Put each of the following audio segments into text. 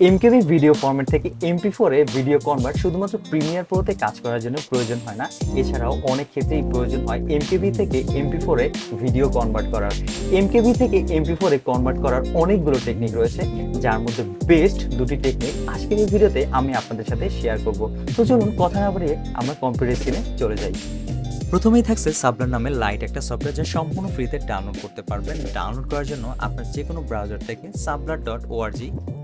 এমকেভি video format থেকে এমপি4 এ video convert শুধুমাত্র premier প্রোতে কাজ করার জন্য প্রয়োজন হয় না, এছাড়াও অনেক ক্ষেত্রেই প্রয়োজন হয় এমকেভি থেকে এমপি4 এ ভিডিও কনভার্ট করার। এমকেভি থেকে এমপি4 এ কনভার্ট করার অনেকগুলো টেকনিক রয়েছে, যার মধ্যে বেস্ট দুটি টেকনিক আজকের এই ভিডিওতে আমি আপনাদের সাথে শেয়ার করব। তো চলুন কথা না বাড়িয়ে আমরা কম্পিউটার স্ক্রিনে চলে যাই। প্রথমেই থাকছে সাবলার নামের লাইট একটা সফটওয়্যার, যা সম্পূর্ণ ফ্রিতে ডাউনলোড করতে পারবেন। ডাউনলোড করার জন্য আপনার যে কোনো ব্রাউজার থেকে sablar.org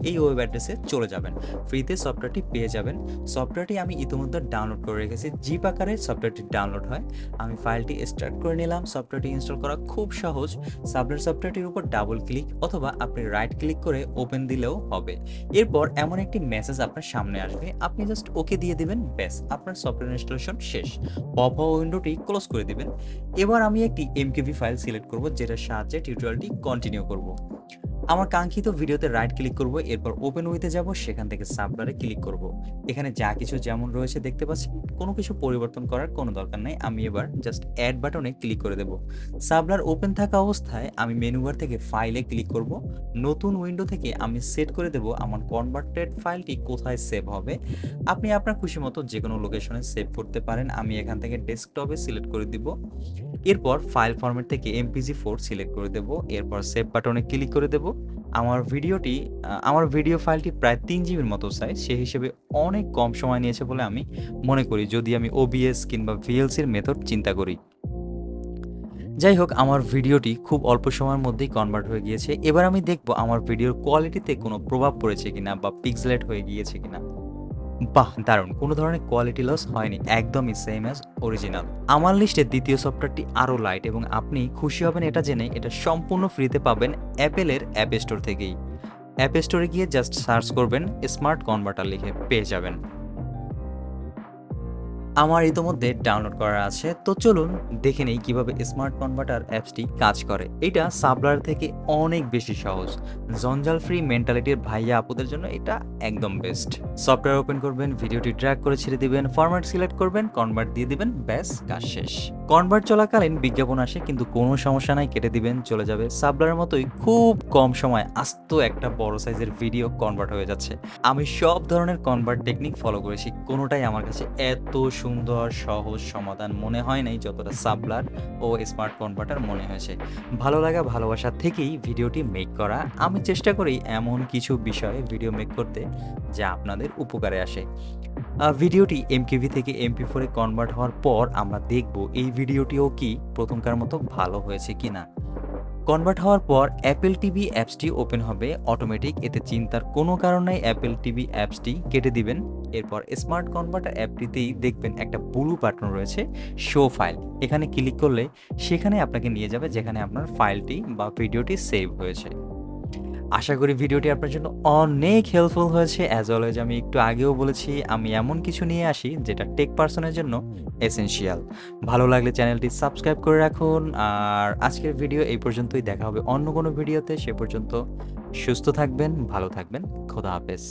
এই ওয়েব অ্যাড্রেসে চলে যাবেন, ফ্রিতে সফটওয়্যারটি পেয়ে যাবেন। সফটওয়্যারটি আমি ইতিমধ্যে ডাউনলোড করে রেখেছি, জিপ আকারে সফটওয়্যারটি ডাউনলোড হয়। আমি ফাইলটি স্টার্ট করে নিলাম। সফটওয়্যারটি ইনস্টল করা খুব সহজ। সাবলার সফটওয়্যারটির উপর ডাবল ক্লিক অথবা আপনি রাইট ক্লিক করে ওপেন দিলেও হবে। এরপর এমন একটি মেসেজ আপনার সামনে আসবে, আপনি জাস্ট ওকে দিয়ে দিবেন, ব্যাস আপনার সফটওয়্যার ইনস্টলেশন শেষ। পপ আপ উইন্ডোটি ক্লোজ করে দিবেন। এবার আমি একটি এমকেভি ফাইল সিলেক্ট করব, যেটার সাহায্যে টিউটোরিয়ালটি কন্টিনিউ করব। আমার কাঙ্ক্ষিত ভিডিওতে রাইট ক্লিক করব, এরপর ওপেন উইথে যাব, সেখান থেকে সাবলারে ক্লিক করব। এখানে যা কিছু যেমন রয়েছে দেখতে পাচ্ছেন, কোনো কিছু পরিবর্তন করার কোনো দরকার নেই। আমি এবার জাস্ট অ্যাড বাটনে ক্লিক করে দেব। সাবলার ওপেন থাকা অবস্থায় আমি মেনু বার থেকে ফাইলে ক্লিক করব। নতুন উইন্ডো থেকে আমি সেট করে দেব আমার কনভার্টেড ফাইলটি কোথায় সেভ হবে। আপনি আপনার খুশি মতো যে কোনো লোকেশনে সেভ করতে পারেন। আমি এখান থেকে ডেস্কটপে সিলেক্ট করে দিব। এরপর ফাইল ফরম্যাট থেকে MPG4 সিলেক্ট করে দেব। এরপর সেভ বাটনে ক্লিক করে দেব। আমার ভিডিও ফাইলটি প্রায় 3 জিবির মতো সাইজ, সেই হিসেবে অনেক কম সময় নিয়েছে বলে আমি মনে করি, যদি আমি OBS কিংবা VLCর মেথড চিন্তা করি। যাই হোক, আমার ভিডিওটি খুব অল্প সময়ের মধ্যেই কনভার্ট হয়ে গিয়েছে। এবার আমি দেখব আমার ভিডিওর কোয়ালিটিতে কোনো প্রভাব পড়েছে কিনা বা পিক্সেলেট হয়ে গিয়েছে কিনা। বাহ, দারুণ, কোনো ধরনের কোয়ালিটি লস হয়নি, একদমই সেম অ্যাজ অরিজিনাল। আমার লিস্টে দ্বিতীয় সফটওয়্যারটি আরও লাইট, এবং আপনি খুশি হবেন এটা জেনে, এটা সম্পূর্ণ ফ্রিতে পাবেন অ্যাপেলের অ্যাপ স্টোর থেকেই। অ্যাপ স্টোরে গিয়ে জাস্ট সার্চ করবেন স্মার্ট কনভার্টার, লিখে পেয়ে যাবেন। আমার ইতোমধ্যে ডাউনলোড করা আছে, তো চলুন দেখে নেই কিভাবে স্মার্ট কনভার্টার অ্যাপসটি কাজ করে। এটা সাবলার থেকে অনেক বেশি সহজ। জঞ্জাল ফ্রি মেন্টালিটির ভাইয়া আপুদের জন্য এটা একদম বেস্ট। সফটওয়্যার ওপেন করবেন, ভিডিওটি ড্র্যাগ করে ছেড়ে দিবেন, ফরম্যাট সিলেক্ট করবেন, কনভার্ট দিয়ে দিবেন, ব্যাস কাজ শেষ। কনভার্ট চলাকালীন বিজ্ঞাপন আসে, কিন্তু কোনো সমস্যা নাই, কেটে দিবেন, চলে যাবে। সাবলারের মতোই খুব কম সময় আস্ত একটা বড় সাইজের ভিডিও কনভার্ট হয়ে যাচ্ছে। আমি সব ধরনের কনভার্ট টেকনিক ফলো করেছি, কোনোটাই আমার কাছে এত সুন্দর সহজ সমাধান মনে হয় নাই যতটা সাবলার ও স্মার্ট কনভার্টার মনে হয়েছে। ভালো লাগা ভালোবাসা থেকেই ভিডিওটি মেক করা। আমি চেষ্টা করি এমন কিছু বিষয়ে ভিডিও মেক করতে যা আপনাদের উপকারে আসে। ভিডিওটি এমকেভি থেকে MP4 এ কনভার্ট হওয়ার পর আমরা দেখব এই ভিডিওটিও কি প্রথমকার মতো ভালো হয়েছে কিনা। কনভার্ট হওয়ার পর অ্যাপেল টিভি অ্যাপসটি ওপেন হবে অটোমেটিক, এতে চিন্তার কোনো কারণ নাই। অ্যাপেল টিভি অ্যাপসটি কেটে দিবেন। এরপর স্মার্ট কনভার্টার অ্যাপটিতেই দেখবেন একটা ব্লু বাটন রয়েছে, শো ফাইল। এখানে ক্লিক করলে সেখানে আপনাকে নিয়ে যাবে যেখানে আপনার ফাইলটি বা ভিডিওটি সেভ হয়েছে। আশা করি ভিডিওটি আপনার জন্য অনেক হেল্পফুল হয়েছে। অ্যাজ অলওয়েজ আমি একটু আগেও বলেছি, আমি এমন কিছু নিয়ে আসি যেটা টেক পার্সনের জন্য এসেনশিয়াল। ভালো লাগলে চ্যানেলটি সাবস্ক্রাইব করে রাখুন। আর আজকের ভিডিও এই পর্যন্তই, দেখা হবে অন্য কোনো ভিডিওতে। সে পর্যন্ত সুস্থ থাকবেন, ভালো থাকবেন, খোদা হাফেজ।